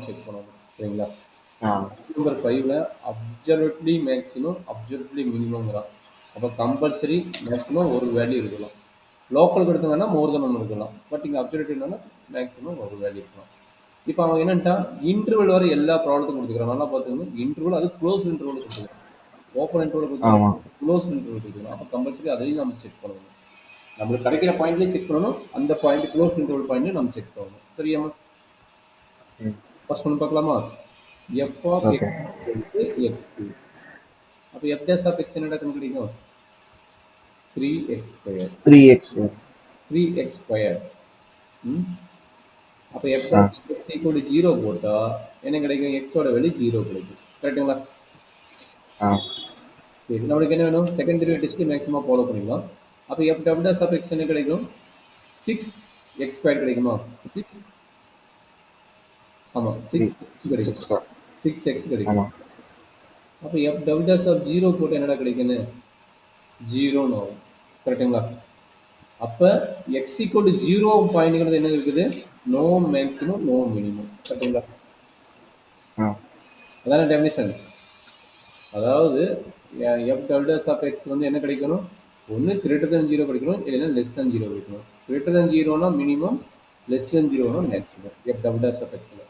Check பண்ணணும். சரிங்களா? ஆ number 5ல absolutely maximum, absolutely மினிமம்ங்கிறான். அப்ப கம்பல்சரி மேக்ஸிமம் ஒரு வேல்யூ இருக்கலாம். லோக்கலுக்கு எடுத்தோம்னா மோர் தென் 1 இருக்கலாம். பட் இங்க அப்சல்யூட் என்னன்னா மேக்ஸிமம் ஒரு வேல்யூ இருக்கலாம். இப்போ அவன் என்னன்ட்டான் இன்டர்வல் வரை எல்லா ப்ராப்ளத்துக்கும் கொடுத்துக்கிறான். நல்லா பார்த்துக்கணும். இன்டர்வல் அது க்ளோஸ் இன்டர்வல் கொடுத்துக்கிறான். ஓப்பன் இன்டர்வல் கொடுத்துக்கிறான். ஆமா க்ளோஸ் இன்டர்வல் கொடுத்துக்கிறான். அப்போ கம்பல்சரி அதையும் நம்ம செக் பண்ணணும். நம்மளுக்கு கிடைக்கிற பாயிண்ட்லேயே செக் பண்ணணும். அந்த பாயிண்ட் க்ளோஸ் இன்டர்வல் பாயிண்ட்லேயும் நம்ம செக் பண்ணணும். சரியாம்மா? ம் ஃபர்ஸ்ட் ஒன்று பார்க்கலாமா? எஃப் ஆஃப் ஓகே எக்ஸ் எக்ஸ்2. அப்போ எஃப் டேஸ் ஆஃப் எக்ஸ் என்னடா கண்டுபிடிக்கும்? 3x square. 3x 3x square. அப்போ f ah dash x equal 0 போட்டால் என்ன கிடைக்கும்? எக்ஸோட வேல்யூ 0 கிடைக்கும். கரெக்டுங்களா? ஆ சரி, நம்மளுக்கு என்ன வேணும்? செகண்ட் டெரிவேட்டிவ்ஸ்க்கு மேக்ஸிமம் ஃபாலோ பண்ணிக்கலாம். அப்போ f double dash of x என்ன கிடைக்கும்? 6x ஸ்கொயர் கிடைக்குமா? 6, ஆமாம் 3 6x கிடைக்கும். 6 6x கிடைக்கும். ஆமா அப்போ எஃப் டபுள் டேஸ் ஆஃப் 0 போட்டு என்னடா கிடைக்குன்னு 0ன்னு வரும். கரெக்டுங்களா? அப்போ எக்ஸ் ஈக்குவல் 0 பாயிண்ட்ங்கிறது என்ன இருக்குது? No maximum, no minimum. கரெக்டுங்களா? ஆ அதான டெஃபினிஷன். அதாவது f double dash of x வந்து என்ன கிடைக்கணும்? ஒன்று கிரேட்டர் than 0 கிடைக்கணும், இல்லைன்னா லெஸ் than 0 கிடைக்கணும். கிரேட்டர் than 0னா மினிமம், லெஸ் than 0னா maximum. F double dash of எக்ஸில்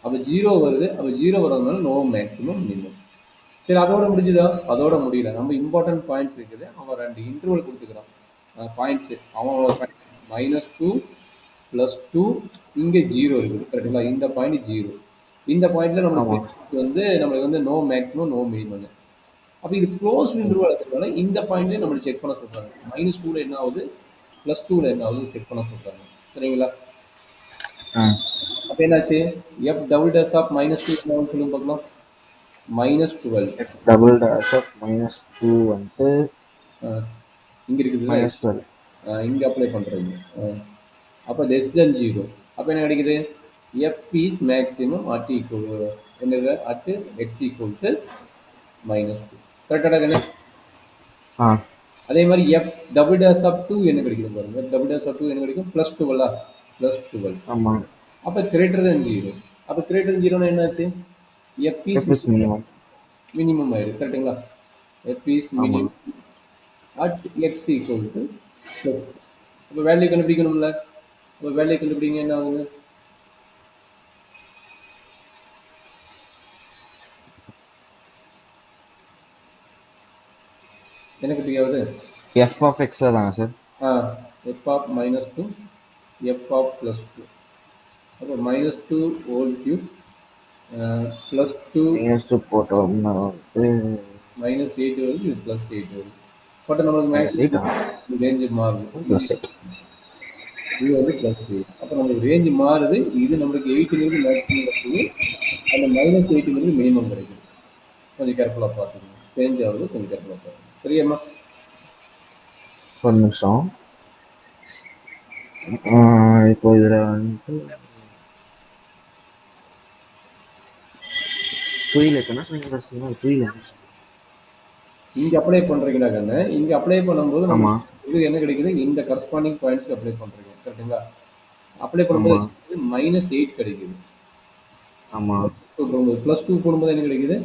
அப்போ 0 வருது. அப்போ 0 வரதுனால நோ மேக்ஸிமம், மினிமம். சரி, அதோட முடிஞ்சுதா? அதோட முடியல. நம்ம இம்பார்ட்டன்ட் பாயிண்ட்ஸ் இருக்குது. அவன் 2 இன்டர்வல் கொடுத்துக்கிறான். பாயிண்ட்ஸு அவனோட பாயிண்ட் -2 +2 இங்கே 0 இருக்குது. கரெக்டுங்களா? இந்த பாயிண்ட் 0. இந்த பாயிண்ட்ல ஆமா நம்மளுக்கு வந்து நோ மேக்ஸிமம், நோ மினிமம். அப்போ இது க்ளோஸ் இன்டர்வல் இருக்கிறதுனால இந்த பாயிண்ட்லேயே நம்மளுக்கு செக் பண்ண சொல்கிறாங்க. -2ல என்ன ஆகுது, +2ல என்ன ஆகுது செக் பண்ண சொல்கிறாங்க. சரிங்களா? ஆ அப்போ என்னாச்சு? எஃப் டபுள் டேஸ் ஆஃப் -2 என்ன ஆகுதுன்னு சொல்லுங்க பார்க்கலாம். -12. x டபுள் டேஷ் ஆஃப் -2 வந்துட்டு இங்கே இருக்குதுல்ல, -12 இங்கே அப்ளை பண்ணுறீங்க. அப்போ லெஸ் தென் 0. அப்போ என்ன கிடைக்குது? F is maximum at equal என்னது அட் எக்ஸ் ஈக்குவல் டு -2. கரெக்டாக கண்ணு? ஆ அதே மாதிரி எஃப் டபுள் டேஸ் ஆஃப் 2 என்ன கிடைக்குது பாருங்க. டபுள் டேஸ் ஆஃப் 2 என்ன கிடைக்கும்? +12. +12. ஆமா அப்போ கிரேட்டர் than 0. அப்போ கிரேட்டர் than 0னா என்னாச்சு? F is f is minimum minimum ஆயிடுது. கரெக்டுங்களா? எஃப் இஸ் ஆமா minimum at X equal to +2. அப்போ வேல்யூ கண்டுபிடிக்கணும்ல. அப்போ வேல்யூ கண்டுபிடிங்க. என்ன ஆகுது? எனக்கு தெரியாது. f of x தானே sir? F of -2 f of +2. அப்போ -2 ஹோல் கியூப் +2 -2 போட்டோம்னா வந்து -8 வருது. இது +8 வருது. பட் நம்மளுக்கு -8 மேக்ஸிமம் ரேஞ்சு மாறுது. +8 இது வந்து +8. அப்போ நம்மளுக்கு ரேஞ்சு மாறுது. இது நம்மளுக்கு 8ங்கிறது மேக்ஸிமம் கிடைக்குது. அந்த -8ங்கிறது மினிமம் கிடைக்குது. கொஞ்சம் கேர்ஃபுல்லாக பார்த்துக்கணும். சேஞ்ச் ஆகுது, கொஞ்சம் கேர்ஃபுல்லாக பார்த்துக்கணும். சரியாம்மா? ஒரு நிமிஷம். இப்போ இதுல வந்துட்டு புரியல. என்ன சொன்னீங்க ஃபர்ஸ்ட்? புரியல. இங்கே அப்ளை பண்ணுறீங்களா கண்ணு? இங்கே அப்ளை பண்ணும்போது ஆமா நம்மளுக்கு இது என்ன கிடைக்குது? இந்த கரஸ்பாண்டிங் பாயிண்ட்ஸ்க்கு அப்ளை பண்ணுறீங்க. கரெக்டுங்களா? அப்ளை பண்ணும்போது ஆமா -8 கிடைக்குது. ஆமா +2 போடும்போது என்ன கிடைக்குது?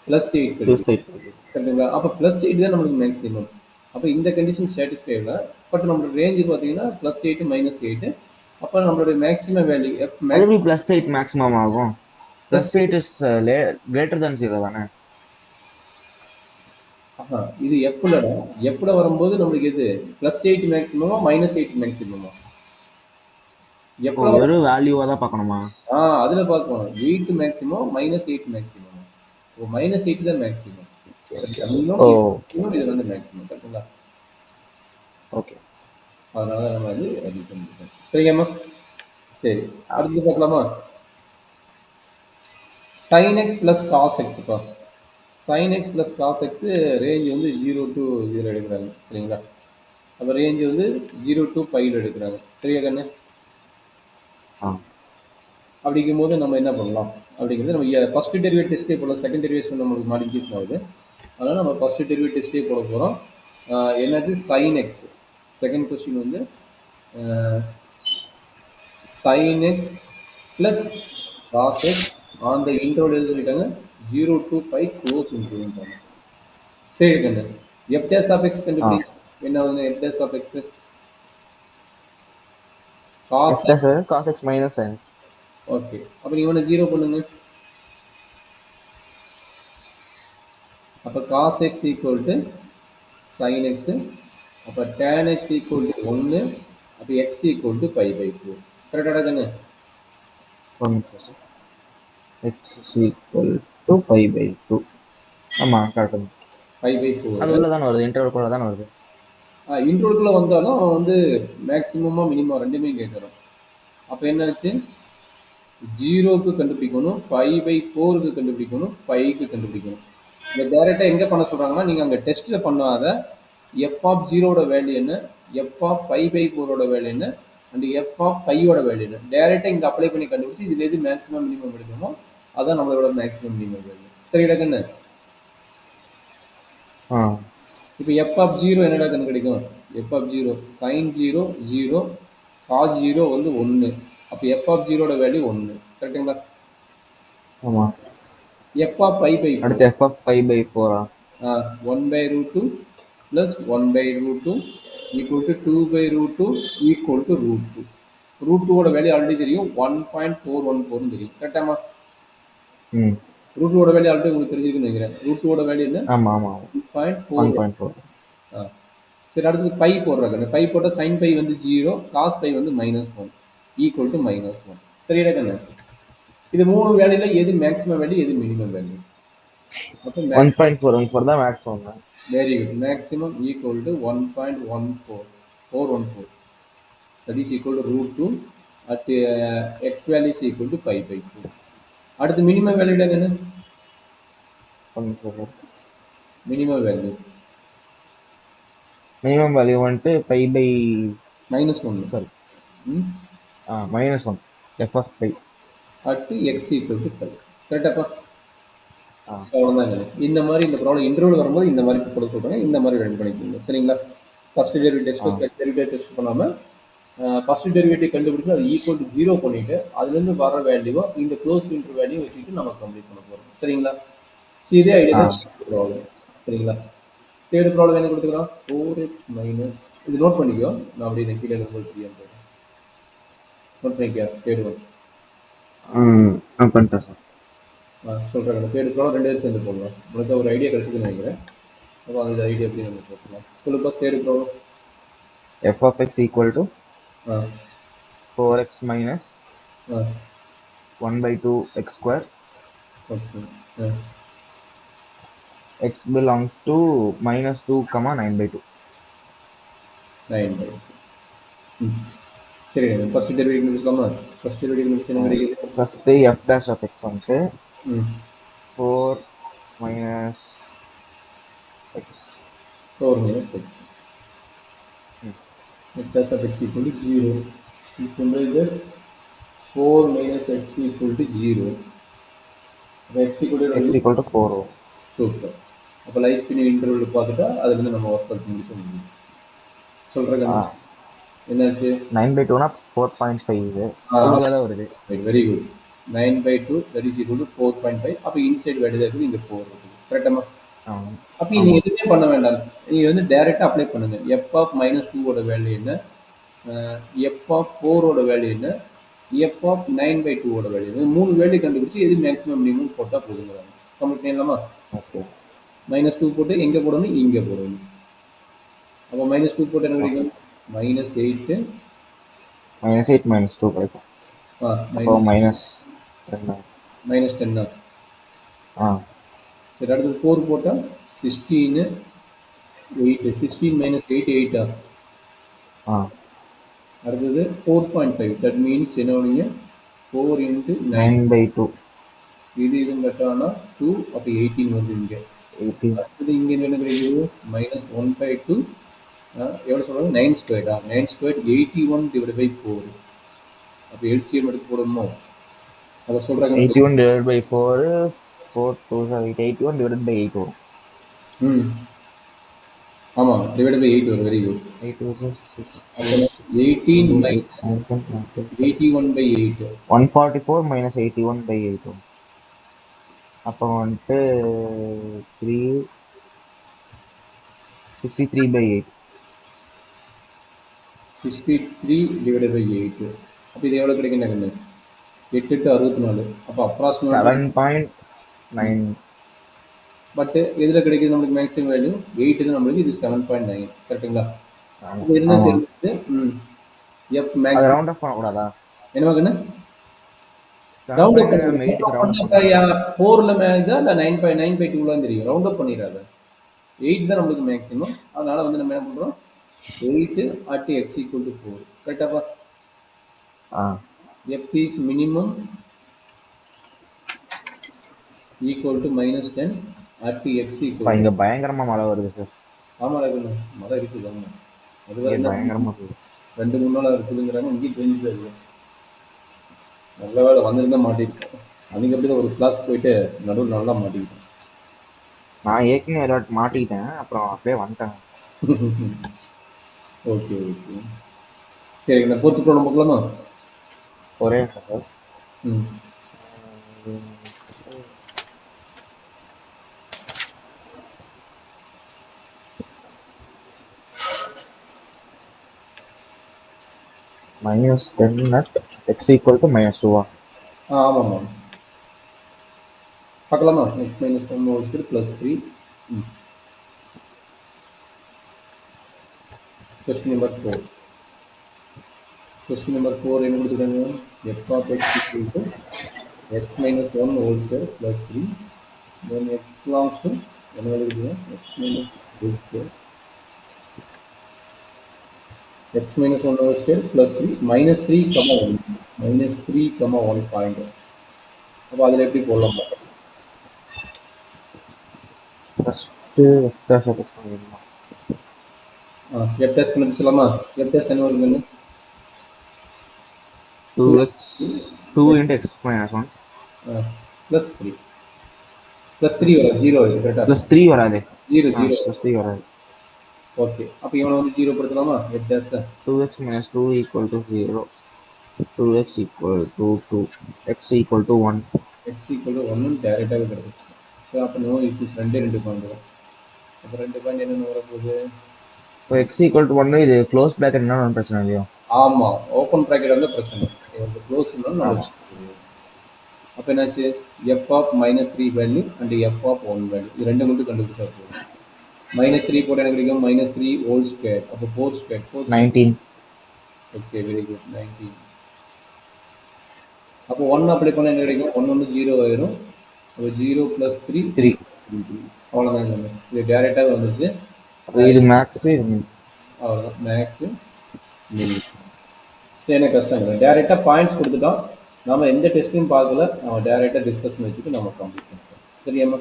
+8 கிடைக்குது. +8 கரெக்டுங்களா? அப்போ +8 தான் நம்மளுக்கு மேக்ஸிமம். அப்போ இந்த கண்டிஷன் சாட்டிஸ்ஃபை இல்லை. பட் நம்மளோட ரேஞ்சு பார்த்தீங்கன்னா +8 -8. அப்போ நம்மளுடைய மேக்ஸிமம் வேல்யூ அது எப்படி +8 மேக்ஸிமம் ஆகும்? +8 இஸ் கிரேட்டர் than 0 தானே? இது எப்பலடா? எப்பல வரும்போது நம்மளுக்கு எது +8 மேக்ஸிமமா -8 மேக்ஸிமமா? இப்போ எப்பல வெறும் வேல்யூவா தான் பார்க்கணுமா? அதுல பார்க்கணும். 8 மேக்ஸிமம் -8 மேக்ஸிமம். இப்போ -8 தான் மேக்ஸிமம். மினிமம் இது வந்து மேக்ஸிமம். கரெக்டுங்களா? ஓகே அதனால நம்ம வந்து அது பண்ணிட்டோம். சரிங்கம்மா? சரி, அடுத்து பார்க்கலாமா? sin x + cos x. இப்போ sin x + cos x range வந்து 0 to 0 எடுக்கிறாங்க. சரிங்களா? அப்போ ரேஞ்ச் வந்து 0 to π எடுக்கிறாங்க. சரியா கண்ணு? அப்படிங்கும்போது நம்ம என்ன பண்ணலாம் அப்படிங்கிறது நம்ம ஃபர்ஸ்ட் டெரிவேட் டெஸ்ட்டே போடலாம். செகண்ட் டெரிவேஷன் நம்மளுக்கு மாடிஃபிகேஷன் ஆகுது. அதனால் நம்ம ஃபர்ஸ்ட் டெரிவேட் டெஸ்ட்டே போட போகிறோம். என்னது? sin x. செகண்ட் கொஸ்டின் வந்து sin x + cos x on the interval எது சொல்லிட்டாங்க 0 to pi cos interval. சரி கண்ணு f dash of x ஆ கண்டுபிடி. என்ன வந்து f dash of x cos f x. Dash cos x minus sines. Okay அப்ப நீ இவனை 0 பண்ணுங்க. அப்ப cos x equal to sin x. அப்ப tan x equal to 1. அப்ப x equal to pi by 4. கரெக்டாடா கண்ணு? ஒரு நிமிஷம் sir. X is equal to pi by two. ஆமாம் கரெக்டு. pi by அது 4. உள்ள தானே வருது, இன்டர்வல்குள்ள தானே வருது. இன்ட்ரோலுக்குள்ள வந்தாலும் அவன் வந்து மேக்ஸிமமா மினிமம் ரெண்டுமே கேட்குறான். அப்போ என்னாச்சு 0க்கு கண்டுபிடிக்கணும், பை பை 4க்கு கண்டுபிடிக்கணும், பைக்கு கண்டுபிடிக்கணும். இந்த டேரெக்டாக எங்கே பண்ண சொல்கிறாங்கன்னா நீங்கள் அங்கே டெஸ்ட்டில் பண்ணாத எஃப் ஆஃப் ஜீரோட வேல்யூ என்ன, எஃப் ஆஃப் பை பை 4ஓட வேல்யூ என்ன, அண்ட் எஃப் ஆஃப் பையோட வேல்யூ என்ன, டேரெக்டாக இங்கே அப்ளை பண்ணி கண்டுபிடிச்சி இதில் எது மேக்ஸிமம் மினிமம் எடுக்கணுமோ அதான் நம்மளோட மேக்ஸிமம் மினிமம் வேல்யூ. சரிடா கண்ணு? ஆ இப்போ எஃப் ஆஃப் ஜீரோ என்னடா கண்ணு கிடைக்கும்? F of zero sine zero zero, cos zero வந்து 1. அப்போ எஃப் ஆஃப் ஜீரோட வேல்யூ 1. கரெக்டுங்களா? ஆமாம். எஃப் ஆஃப் பை பை 4 அடுத்து எஃப் ஆஃப் பை பை ஃபோரா? 1 by root 2 plus 1 by root 2 equal to 2 by root 2 equal to root 2. root 2 ஓட value already தெரியும் 1.414 தெரியும். கரெக்டாமா? ம் root 2 ஓட வேல்யூ ஆல்ரெடி உங்களுக்கு தெரிஞ்சிருக்குன்னு நினைக்கிறேன். root 2 ஓட வேல்யூ என்ன? ஆமாம் ஆமாம் 1.4. 1.4. சரி அடுத்தது பை போடுறாங்க. பை போட்டால் சைன் பை வந்து 0, காஸ் பை வந்து -1 ஈக்குவல் டு -1. சரியா கண்ணு? இது மூணு வேல்யூல எது மேக்ஸிமம் வேல்யூ, எது மினிமம் வேல்யூ? அப்போ 1.4 தான் maximum. Very good. Maximum equal to 1.14414. that is equal to root 2 at x value is equal to pi by 2. அடுத்து மினிமம் வேல்யூ என்ன? மினிமம் வேல்யூ வந்துட்டு pi by -1. Sorry -1 f of pi at x equal to pi. கரெக்டாப்பா? அவ்வளோதான். இந்த மாதிரி இந்த problem interval வரும்போது இந்த மாதிரி கொடுக்க சொல்கிறாங்க, இந்த மாதிரி ரன் பண்ணிக்கோங்க. சரிங்களா? First derivative test, second derivative test பண்ணாமல் ஃபர்ஸ்ட் டெரிவேட்டிவ் கண்டுபிடிச்சு அது ஈக்குவல் டு 0 பண்ணிவிட்டு அதுலேருந்து வர வேல்யூவோ இந்த க்ளோஸ் இன்டர் வேல்யூ வச்சுட்டு நம்ம கம்ப்ளீட் பண்ண போகிறோம். சரிங்களா? ஸோ இதே ஐடியா தான் ப்ராப்ளம். சரிங்களா? தேர்ட் ப்ராப்ளம் என்ன கொடுத்துக்கலாம்? 4x மைனஸ், இது நோட் பண்ணிக்கோ, நான் அப்படியே இந்த கீழே இருக்கும்போது ஃப்ரீயாக போகிறேன். நோட் பண்ணிக்கோ தேர்ட் ஒன். பண்ணிட்டேன் சார். சொல்கிறேன். தேர்ட் ப்ராப்ளம் 2 பேரும் சேர்ந்து போடலாம். உங்களுக்கு ஒரு ஐடியா கிடைச்சிதுன்னு நினைக்கிறேன். அப்போ அந்த ஐடியா எப்படி நம்ம போட்டுக்கலாம்? சொல்லுப்பா third problem. F of x equal to 4x minus 1 by 2 x square. Okay. X belongs to -2, 9 by 2. 9 by 2. சரி, ஃபர்ஸ்ட் டெரிவேட்டிவ் கண்டுபிடிச்சலாமா? ஃபர்ஸ்ட் டெரிவேட்டிவ் கண்டுபிடிச்சா என்ன கிடைக்குது? First f dash of x வந்து 4 minus x. 4 minus x. f dash of x equal to 0. If you know that 4 minus x equal to 0. x equal to 4. Super. அப்போ lies பின் interval பார்த்துட்டா அதுலேருந்து நம்ம work out பண்ணி சொல்ல முடியும். சொல்கிறேன். என்னாச்சு? 9 by 2னா 4.5 வருது. Very good. 9 by 2 that is equal to 4.5. அப்போ இன்சைட் வேல்யூ இருக்குது, இங்கே 4 இருக்குது. கரெக்டாமா? அப்போ நீங்கள் எதுவுமே பண்ண வேண்டாம். நீங்கள் வந்து டைரெக்டாக அப்ளை பண்ணுங்க. எஃப் ஆஃப் -2ஓட வேல்யூ என்ன, எஃப் ஆஃப் 4ஓட வேல்யூ என்ன, எஃப் ஆஃப் 9 by 2ஓட வேல்யூ என்ன, 3 வேல்யூ கண்டுபிடிச்சி எது மேக்ஸிமம் மினிமம் போட்டால் போதுங்க. கம்ப்ளீட் பண்ணலாமா? ஓகே. -2 போட்டு எங்கே போடணும்? இங்கே போடணும். அப்போ -2 போட்டு என்ன கிடைக்கும்? -8. -8 -2 கிடைக்கும். அப்போ -10. சரி அடுத்தது 4 போட்டால் 16. 8 16 - 8 8. அடுத்தது 4.5. தட் மீன்ஸ் என்ன பண்ணுவீங்க? 4 × 9 by 2. இது கட்டானா 2. அப்போ 18 வந்து இங்கே. அடுத்தது இங்கே என்ன கிடைக்குது? -1/2. எவ்வளோ சொல்கிறாங்க? 9 ஸ்கொயர்டா? 9 ஸ்கொயர் 81 / 4. அப்போ எல்சிஎம் எடுத்து போடணுமோ? அதை சொல்கிறாங்க. 81 divided by 4 4 2 8 81 divided by 8 வரும். ஆமாம், டிவைட் பை 8 வரும். Very good. 8 versus 6. அப்போ 18 8 மைனஸ் 7.9. 81 பை 8. 144 minus 81 by 8. அப்போ வந்துட்டு 3 63 by 8. 63 divide by 8. அப்போ இது எவ்வளோ கிடைக்கும் எனக்கு? 8 8 64. அப்போ அப்ராக்சிமேட் 7.9. பட் எதில் கிடைக்குது நம்மளுக்கு மேக்ஸிமம் வேல்யூ? 8 தான் நம்மளுக்கு, இது 7.9. கரெக்டுங்களா? ஆமா. இது என்ன ஆமா. தெரியுது? எஃப் அது மேக்ஸ் ரவுண்ட் ஆஃப் பண்ணக்கூடாதா? என்ன மகனே? 7.9 ரவுண்ட் அப் நம்ம 8 க்கு ரவுண்ட் அப் பண்ணியா? 4ல மேக்ஸா இல்லை 9/2 தெரியும். ரவுண்ட் அப் பண்ணிடாத. 8 தான் நம்மளுக்கு மேக்ஸிமம். அதனால வந்து நம்ம என்ன பண்ணுறோம்? 8 at x equal to 4. கரெக்டாப்பா? f is minimum equal to -10 at x equal to. இங்க பயங்கரமா மழை வருது சார். ஆமாம், மழை இருக்குது. ஆமாம், அது வேறு பயங்கரமா இருக்குது. 2-3 நாளாக இருக்குதுங்கிறாங்க. இங்கேயும் தெரிஞ்சுட்டு இருக்குது. நல்ல வேலை வந்திருந்தா மாட்டிருக்கேன். அன்றைக்கி அப்படி தான் ஒரு கிளாஸ் போயிட்டு நடுவில் நல்லா மாட்டிக்கிட்டேன். நான் ஏற்கனவே எல்லாரும் மாட்டிக்கிட்டேன், அப்புறம் அப்படியே வந்துட்டேன். ஓகே ஓகே, சரி. இந்த 4th ப்ராப்ளம் பார்க்கலாமா? ஒரே நிமிஷம் sir. -10 at x equal to -2. ஆமாம், பார்க்கலாமா? x minus 1 whole square plus 3. Question number 4. Question number 4 என்ன கொடுத்துருக்காங்க? f of x equal to x minus 1 whole square plus 3. Then x belongs to என்ன எழுதுங்க? x minus whole square. x minus 1 whole square plus 3 minus 3 comma 1 minus 3 comma 1 point. அப்போ அதில் எப்படி போடலாம்? First f test கண்டுபிடிச்சலாமா? f test என்ன வருதுன்னு 2 into x minus 1 plus 3 plus 3 வராது, 0 வருது. கரெக்டாக plus 3 வராது. 0 plus 3 வராது. ஓகே, அப்போ இவனை வந்து 0 படுத்தலாமா? f test 2x minus 2 equal to 0. 2x equal to 2. x equal to 1. x equal to 1 டேரெக்டாகவே கிடச்சிச்சு. ஸோ அப்போ நோ இஷ்யூஸ். 2 பாயிண்ட் வரும். அப்போ 2 பாயிண்ட் என்னென்ன வரப்போகுது? இப்போ x equal to 1 இது க்ளோஸ் பிராக்கெட் என்ன பிரச்சனை இல்லையோ? ஆமாம், ஓப்பன் ப்ராக்கெட் வந்து பிரச்சனை. க்ளோஸ் இருந்தாலும் நம்ம அப்போ என்னாச்சு? f of -3 value and f of 1 value, இது ரெண்டு மட்டும் கண்டுபிடிச்சா போதும். -3 போட்டு என்ன கிடைக்கும்? -3 whole square. அப்போ 4 square 19. Okay, very good. 19. அப்போ 1 அப்ளை பண்ணால் என்ன கிடைக்கும்? 1 வந்து 0 ஆயிரும். அப்போ 0 + 3 3. அவ்வளோதான். இது டேரெக்டாகவே வந்துச்சு. இது மேக்ஸு. அவ்வளோதான், மேக்ஸு மினி. சரி, என்ன கஷ்டம் இல்லை. டேரெக்டாக பாயிண்ட்ஸ் கொடுத்துட்டோம். நம்ம எந்த டெஸ்ட்டையும் பார்க்கல. நம்ம டேரெக்டாக டிஸ்கஷன் வச்சுட்டு நம்ம கம்ப்ளீட் பண்ணிட்டோம். சரியாம்மா?